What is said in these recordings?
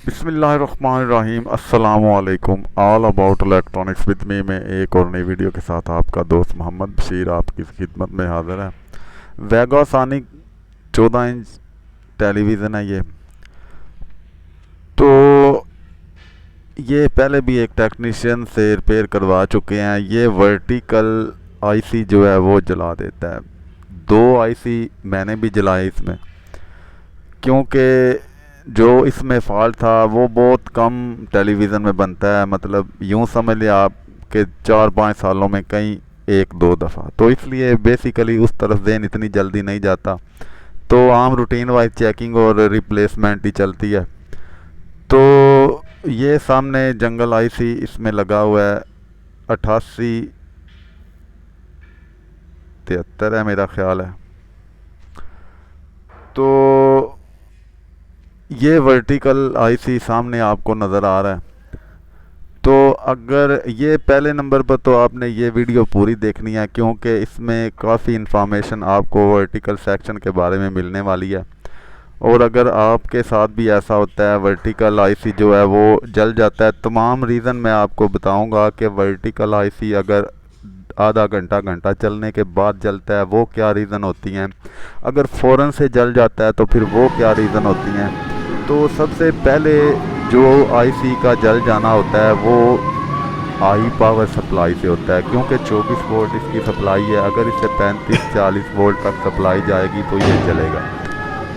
बिस्मिल्लाहिर्रहमानिर्रहीम अस्सलामुअलैकुम all about electronics with me में एक और नई वीडियो के साथ आपका दोस्त मोहम्मद बशीर आपकी खिदमत में हाजिर है। वेगासानिक 14 इंच टेलीविज़न है ये। तो ये पहले भी एक टेक्नीशियन से रिपेयर करवा चुके हैं। ये वर्टिकल आईसी जो है वो जला देता है। दो आईसी मैंने भी जलाई इसमें, क्योंकि जो इसमें फ़ॉल्ट था वो बहुत कम टेलीविज़न में बनता है। मतलब यूँ समझ लिया आप कि 4-5 सालों में कहीं एक दो दफ़ा, तो इसलिए बेसिकली उस तरफ जहन इतनी जल्दी नहीं जाता। तो आम रूटीन वाइज चेकिंग और रिप्लेसमेंट ही चलती है। तो ये सामने जंगल आईसी इसमें लगा हुआ है, 8873 है मेरा ख्याल है। तो ये वर्टिकल आईसी सामने आपको नज़र आ रहा है। तो अगर ये पहले नंबर पर तो आपने ये वीडियो पूरी देखनी है, क्योंकि इसमें काफ़ी इन्फॉर्मेशन आपको वर्टिकल सेक्शन के बारे में मिलने वाली है। और अगर आपके साथ भी ऐसा होता है वर्टिकल आईसी जो है वो जल जाता है, तमाम रीज़न मैं आपको बताऊंगा कि वर्टिकल आईसी अगर आधा घंटा घंटा चलने के बाद जलता है वो क्या रीज़न होती हैं, अगर फ़ौरन से जल जाता है तो फिर वो क्या रीज़न होती हैं। तो सबसे पहले जो आईसी का जल जाना होता है वो हाई पावर सप्लाई से होता है, क्योंकि 24 वोल्ट इसकी सप्लाई है। अगर इसे 35-40 वोल्ट तक सप्लाई जाएगी तो ये चलेगा,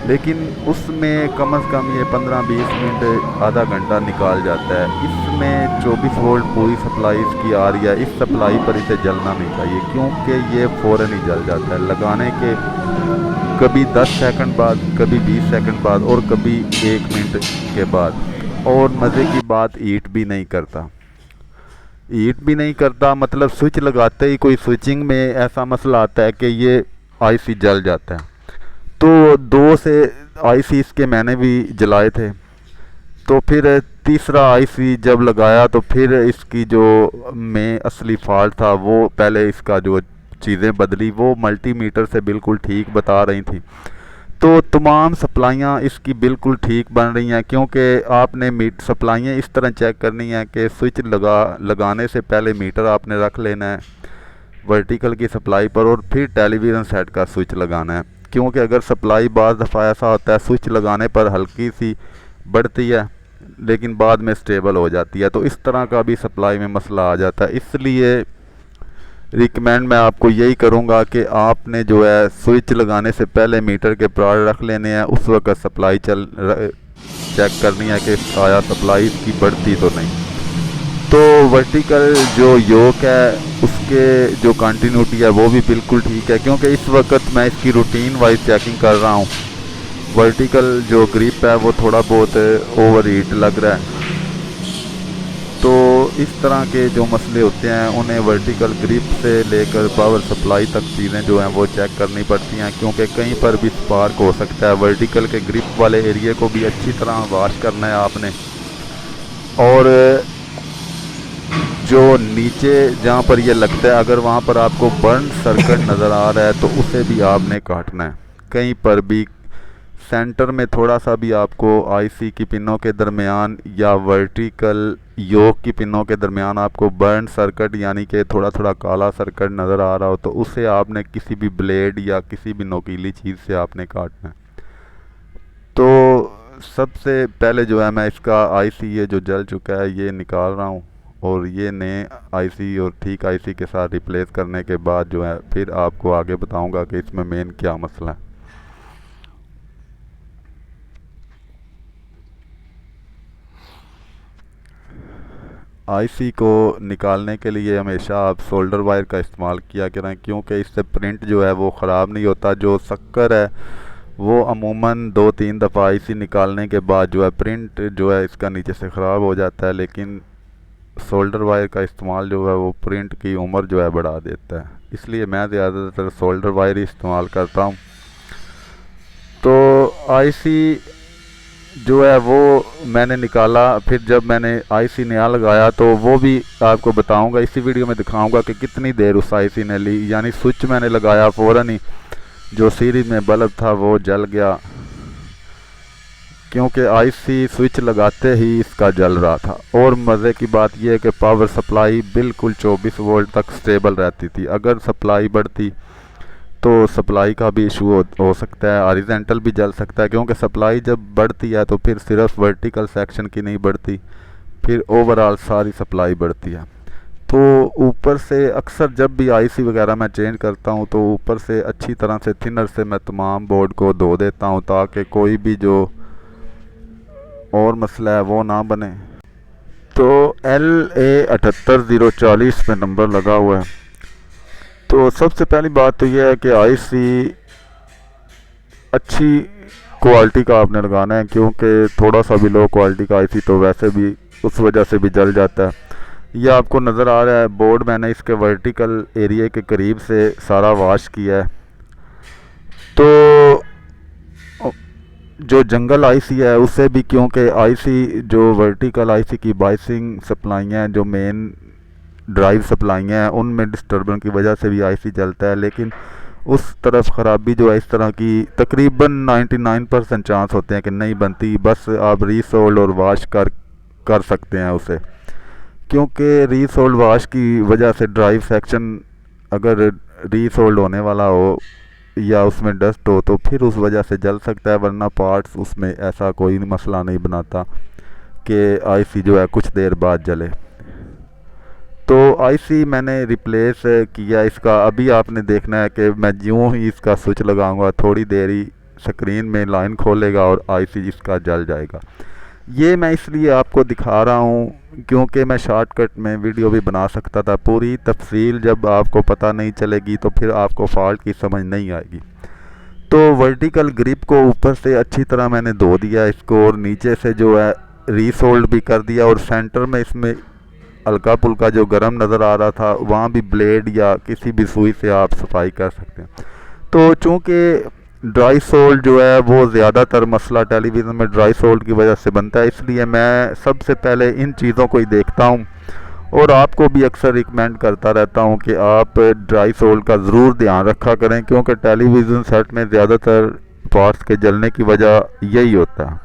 लेकिन उसमें कम से कम ये 15-20 मिनट आधा घंटा निकाल जाता है। इसमें 24 वोल्ट पूरी सप्लाई इसकी आ रही है। इस सप्लाई पर इसे जलना नहीं चाहिए, क्योंकि ये फ़ौरन ही जल जाता है लगाने के कभी 10 सेकंड बाद, कभी 20 सेकंड बाद और कभी 1 मिनट के बाद। और मज़े की बात, हीट भी नहीं करता। हीट भी नहीं करता मतलब स्विच लगाते ही कोई स्विचिंग में ऐसा मसला आता है कि ये आईसी जल जाता है। तो दो से आईसी इसके मैंने भी जलाए थे। तो फिर तीसरा आईसी जब लगाया तो फिर इसकी जो में असली फॉल्ट था वो पहले इसका जो चीज़ें बदली वो मल्टीमीटर से बिल्कुल ठीक बता रही थी। तो तमाम सप्लाइयाँ इसकी बिल्कुल ठीक बन रही हैं, क्योंकि आपने मीट सप्लाइयाँ इस तरह चेक करनी है कि स्विच लगाने से पहले मीटर आपने रख लेना है वर्टिकल की सप्लाई पर, और फिर टेलीविज़न सेट का स्विच लगाना है। क्योंकि अगर सप्लाई बाद दफ़ा ऐसा होता है स्विच लगाने पर हल्की सी बढ़ती है लेकिन बाद में स्टेबल हो जाती है, तो इस तरह का भी सप्लाई में मसला आ जाता है। इसलिए रिकमेंड मैं आपको यही करूंगा कि आपने जो है स्विच लगाने से पहले मीटर के प्रार रख लेने हैं। उस वक्त सप्लाई चेक करनी है कि आया सप्लाई इसकी बढ़ती तो नहीं। तो वर्टिकल जो योक है उसके जो कंटिन्यूटी है वो भी बिल्कुल ठीक है, क्योंकि इस वक्त मैं इसकी रूटीन वाइज चेकिंग कर रहा हूँ। वर्टिकल जो ग्रिप है वो थोड़ा बहुत ओवर हीट लग रहा है। तो इस तरह के जो मसले होते हैं उन्हें वर्टिकल ग्रिप से लेकर पावर सप्लाई तक चीज़ें जो हैं वो चेक करनी पड़ती हैं, क्योंकि कहीं पर भी स्पार्क हो सकता है। वर्टिकल के ग्रिप वाले एरिया को भी अच्छी तरह वॉश करना है आपने। और जो नीचे जहाँ पर ये लगता है अगर वहाँ पर आपको बर्न सर्किट नज़र आ रहा है तो उसे भी आपने काटना है। कहीं पर भी सेंटर में थोड़ा सा भी आपको आईसी की पिनों के दरमियान या वर्टिकल योक की पिनों के दरमियान आपको बर्न सर्किट यानी कि थोड़ा थोड़ा काला सर्किट नज़र आ रहा हो तो उसे आपने किसी भी ब्लेड या किसी भी नोकीली चीज़ से आपने काटना है। तो सबसे पहले जो है मैं इसका आईसी ये जो जल चुका है ये निकाल रहा हूँ, और ये नए आईसी और ठीक आईसी के साथ रिप्लेस करने के बाद जो है फिर आपको आगे बताऊंगा कि इसमें मेन क्या मसला है। आईसी को निकालने के लिए हमेशा आप सोल्डर वायर का इस्तेमाल किया करें, क्योंकि इससे प्रिंट जो है वो ख़राब नहीं होता। जो शक्कर है वो अमूमन 2-3 दफ़ा आईसी निकालने के बाद जो है प्रिंट जो है इसका नीचे से ख़राब हो जाता है, लेकिन सोल्डर वायर का इस्तेमाल जो है वो प्रिंट की उम्र जो है बढ़ा देता है। इसलिए मैं ज़्यादातर सोल्डर वायर ही इस्तेमाल करता हूँ। तो आईसी जो है वो मैंने निकाला, फिर जब मैंने आईसी नया लगाया तो वो भी आपको बताऊंगा, इसी वीडियो में दिखाऊंगा कि कितनी देर उस आईसी ने ली। यानी स्विच मैंने लगाया फ़ौरन ही जो सीरीज में बल्ब था वो जल गया, क्योंकि आईसी स्विच लगाते ही इसका जल रहा था। और मज़े की बात यह है कि पावर सप्लाई बिल्कुल 24 वोल्ट तक स्टेबल रहती थी। अगर सप्लाई बढ़ती तो सप्लाई का भी इशू हो सकता है, हॉरिजॉन्टल भी जल सकता है, क्योंकि सप्लाई जब बढ़ती है तो फिर सिर्फ वर्टिकल सेक्शन की नहीं बढ़ती, फिर ओवरऑल सारी सप्लाई बढ़ती है। तो ऊपर से अक्सर जब भी आईसी वगैरह मैं चेंज करता हूँ तो ऊपर से अच्छी तरह से थिनर से मैं तमाम बोर्ड को धो देता हूँ, ताकि कोई भी जो और मसला है वो ना बने। तो LA78040 पे नंबर लगा हुआ है। तो सबसे पहली बात तो यह है कि आईसी अच्छी क्वालिटी का आपने लगाना है, क्योंकि थोड़ा सा भी लो क्वालिटी का आईसी तो वैसे भी उस वजह से भी जल जाता है। ये आपको नज़र आ रहा है बोर्ड, मैंने इसके वर्टिकल एरिया के करीब से सारा वॉश किया है। तो जो जंगल आईसी है उससे भी, क्योंकि आईसी जो वर्टिकल आईसी की बाइसिंग सप्लाइयाँ हैं, जो मेन ड्राइव सप्लाइयाँ हैं, उनमें डिस्टर्बेंस की वजह से भी आईसी जलता है। लेकिन उस तरफ ख़राबी जो है इस तरह की तकरीबन 99% चांस होते हैं कि नहीं बनती। बस आप रीसोल्ड और वॉश कर सकते हैं उसे, क्योंकि रीसोल्ड वॉश की वजह से ड्राइव सेक्शन अगर रीसोल्ड होने वाला हो या उसमें डस्ट हो तो फिर उस वजह से जल सकता है, वरना पार्ट्स उसमें ऐसा कोई मसला नहीं बनाता कि आईसी जो है कुछ देर बाद जले। तो आईसी मैंने रिप्लेस किया इसका। अभी आपने देखना है कि मैं यूँ ही इसका स्विच लगाऊंगा, थोड़ी देर ही स्क्रीन में लाइन खोलेगा और आईसी इसका जल जाएगा। ये मैं इसलिए आपको दिखा रहा हूँ क्योंकि मैं शॉर्टकट में वीडियो भी बना सकता था। पूरी तफसील जब आपको पता नहीं चलेगी तो फिर आपको फॉल्ट की समझ नहीं आएगी। तो वर्टिकल ग्रिप को ऊपर से अच्छी तरह मैंने धो दिया इसको, और नीचे से जो है रीसोल्ड भी कर दिया, और सेंटर में इसमें हल्का पुल्का जो गर्म नज़र आ रहा था वहाँ भी ब्लेड या किसी भी सुई से आप सफाई कर सकते हैं। तो चूँकि ड्राई सोल्ड जो है वो ज़्यादातर मसला टेलीविज़न में ड्राई सोल्ड की वजह से बनता है, इसलिए मैं सबसे पहले इन चीज़ों को ही देखता हूँ और आपको भी अक्सर रिकमेंड करता रहता हूँ कि आप ड्राई सोल्ड का ज़रूर ध्यान रखा करें, क्योंकि टेलीविज़न सेट में ज़्यादातर पार्ट्स के जलने की वजह यही होता है।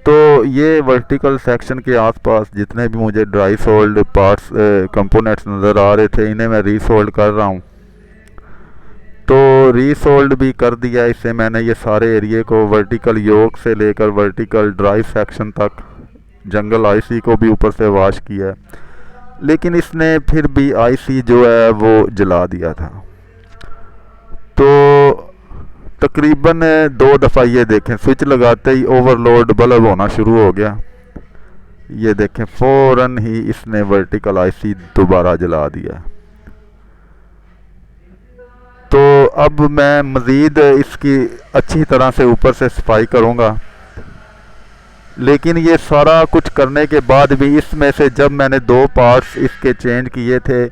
तो ये वर्टिकल सेक्शन के आसपास जितने भी मुझे ड्राई सोल्ड पार्ट्स कंपोनेंट्स नज़र आ रहे थे, इन्हें मैं रीसोल्ड कर रहा हूँ। तो रीसोल्ड भी कर दिया इसे मैंने, ये सारे एरिए को वर्टिकल योक से लेकर वर्टिकल ड्राइव सेक्शन तक, जंगल आईसी को भी ऊपर से वॉश किया है, लेकिन इसने फिर भी आईसी जो है वो जला दिया था। तो तकरीबन 2 दफ़ा ये देखें स्विच लगाते ही ओवरलोड बल्ब होना शुरू हो गया। ये देखें फ़ौरन ही इसने वर्टिकल आईसी दोबारा जला दिया। तो अब मैं मज़ीद इसकी अच्छी तरह से ऊपर से सफाई करूँगा, लेकिन ये सारा कुछ करने के बाद भी इसमें से जब मैंने 2 पार्ट्स इसके चेंज किए थे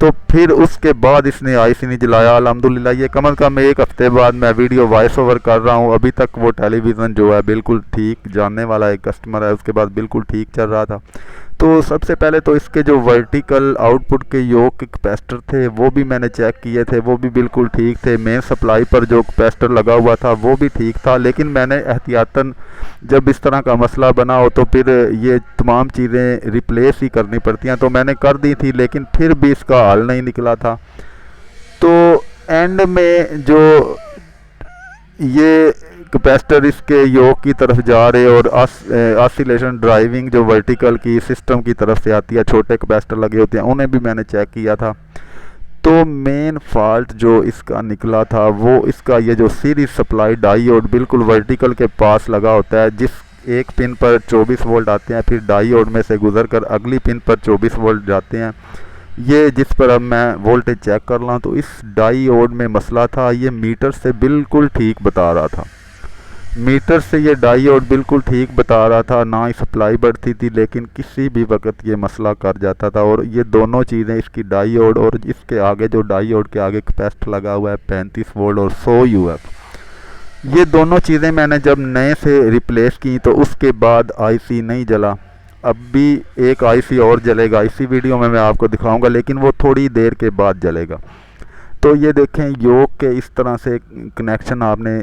तो फिर उसके बाद इसने आईसी नहीं जलाया। अल्हम्दुलिल्लाह ये कम से कम 1 हफ़्ते बाद मैं वीडियो वॉइस ओवर कर रहा हूँ। अभी तक वो टेलीविज़न जो है बिल्कुल ठीक, जानने वाला एक कस्टमर है उसके बाद बिल्कुल ठीक चल रहा था। तो सबसे पहले तो इसके जो वर्टिकल आउटपुट के योक के कैपेसिटर थे वो भी मैंने चेक किए थे, वो भी बिल्कुल ठीक थे। मेन सप्लाई पर जो कैपेसिटर लगा हुआ था वो भी ठीक था, लेकिन मैंने एहतियातन जब इस तरह का मसला बना हो तो फिर ये तमाम चीज़ें रिप्लेस ही करनी पड़ती हैं, तो मैंने कर दी थी, लेकिन फिर भी इसका हल नहीं निकला था। तो एंड में जो ये कैपेसिटर इसके योक की तरफ जा रहे और ऑसिलेशन ड्राइविंग जो वर्टिकल की सिस्टम की तरफ से आती है, छोटे कैपेसिटर लगे होते हैं, उन्हें भी मैंने चेक किया था। तो मेन फॉल्ट जो इसका निकला था वो इसका ये जो सीरीज सप्लाई डायोड बिल्कुल वर्टिकल के पास लगा होता है, जिस एक पिन पर 24 वोल्ट आते हैं, फिर डायोड में से गुजर कर अगली पिन पर 24 वोल्ट जाते हैं। ये जिस पर अब मैं वोल्टेज चेक कर रहा हूँ तो इस डायोड में मसला था। ये मीटर से बिल्कुल ठीक बता रहा था, मीटर से ये डायोड बिल्कुल ठीक बता रहा था, ना ही सप्लाई बढ़ती थी, लेकिन किसी भी वक्त ये मसला कर जाता था। और ये दोनों चीज़ें, इसकी डायोड और इसके आगे जो डायोड के आगे कैपेसिटर लगा हुआ है 35 वोल्ट और 100 UF, ये दोनों चीज़ें मैंने जब नए से रिप्लेस की तो उसके बाद आईसी नहीं जला। अब भी एक आईसी और जलेगा, इसी वीडियो में मैं आपको दिखाऊंगा, लेकिन वो थोड़ी देर के बाद जलेगा। तो ये देखें योक के इस तरह से कनेक्शन आपने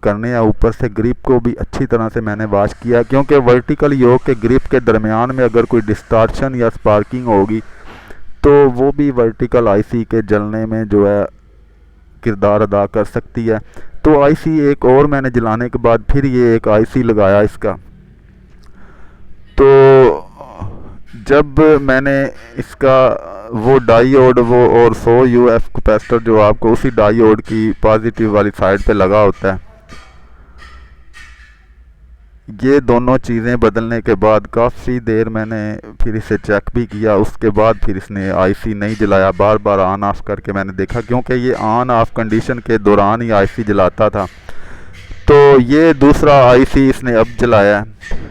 करने हैं। ऊपर से ग्रिप को भी अच्छी तरह से मैंने वॉश किया, क्योंकि वर्टिकल योक के ग्रिप के दरमियान में अगर कोई डिस्टॉर्शन या स्पार्किंग होगी तो वो भी वर्टिकल आईसी के जलने में जो है किरदार अदा कर सकती है। तो आईसी एक और मैंने जलाने के बाद फिर ये एक आईसी लगाया इसका। तो जब मैंने इसका वो डायोड वो और 100 यूएफ कैपेसिटर जो आपको उसी डायोड की पॉजिटिव वाली साइड पे लगा होता है, ये दोनों चीज़ें बदलने के बाद काफ़ी देर मैंने फिर इसे चेक भी किया। उसके बाद फिर इसने आईसी नहीं जलाया, बार बार ऑन ऑफ करके मैंने देखा, क्योंकि ये ऑन ऑफ कंडीशन के दौरान ही आईसी जलाता था। तो ये दूसरा आईसी इसने अब जलाया है।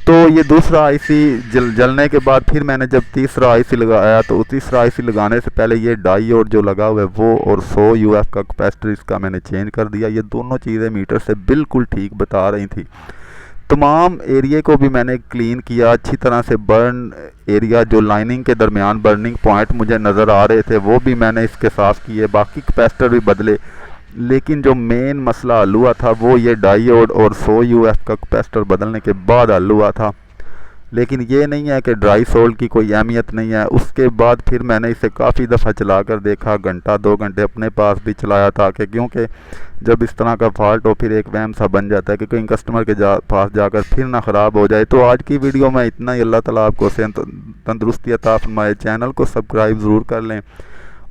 तो ये दूसरा आईसी जलने के बाद फिर मैंने जब तीसरा आईसी लगाया, तो तीसरा आईसी लगाने से पहले ये डायोड जो लगा हुआ है वो और 100 यूएफ का कैपेसिटर इसका मैंने चेंज कर दिया। ये दोनों चीज़ें मीटर से बिल्कुल ठीक बता रही थी। तमाम एरिया को भी मैंने क्लीन किया अच्छी तरह से। बर्न एरिया जो लाइनिंग के दरमियान बर्निंग पॉइंट मुझे नज़र आ रहे थे वो भी मैंने इसके साफ़ किए, बाकी कैपेसिटर भी बदले। लेकिन जो मेन मसला हल हुआ था वो ये डायोड और 100 यूएफ का कैपेसिटर बदलने के बाद हल हुआ था। लेकिन ये नहीं है कि ड्राई सोल्ड की कोई अहमियत नहीं है। उसके बाद फिर मैंने इसे काफ़ी दफ़ा चला कर देखा, घंटा 2 घंटे अपने पास भी चलाया था, कि क्योंकि जब इस तरह का फॉल्ट हो फिर एक वहम सा बन जाता है कि कहीं कस्टमर के पास जाकर फिर ना ख़राब हो जाए। तो आज की वीडियो में इतना ही। अल्लाह ताला आपको तंदुरुस्ती अता फरमाए। चैनल को सब्सक्राइब ज़रूर कर लें,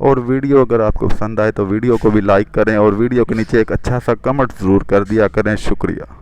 और वीडियो अगर आपको पसंद आए तो वीडियो को भी लाइक करें, और वीडियो के नीचे एक अच्छा सा कमेंट ज़रूर कर दिया करें। शुक्रिया।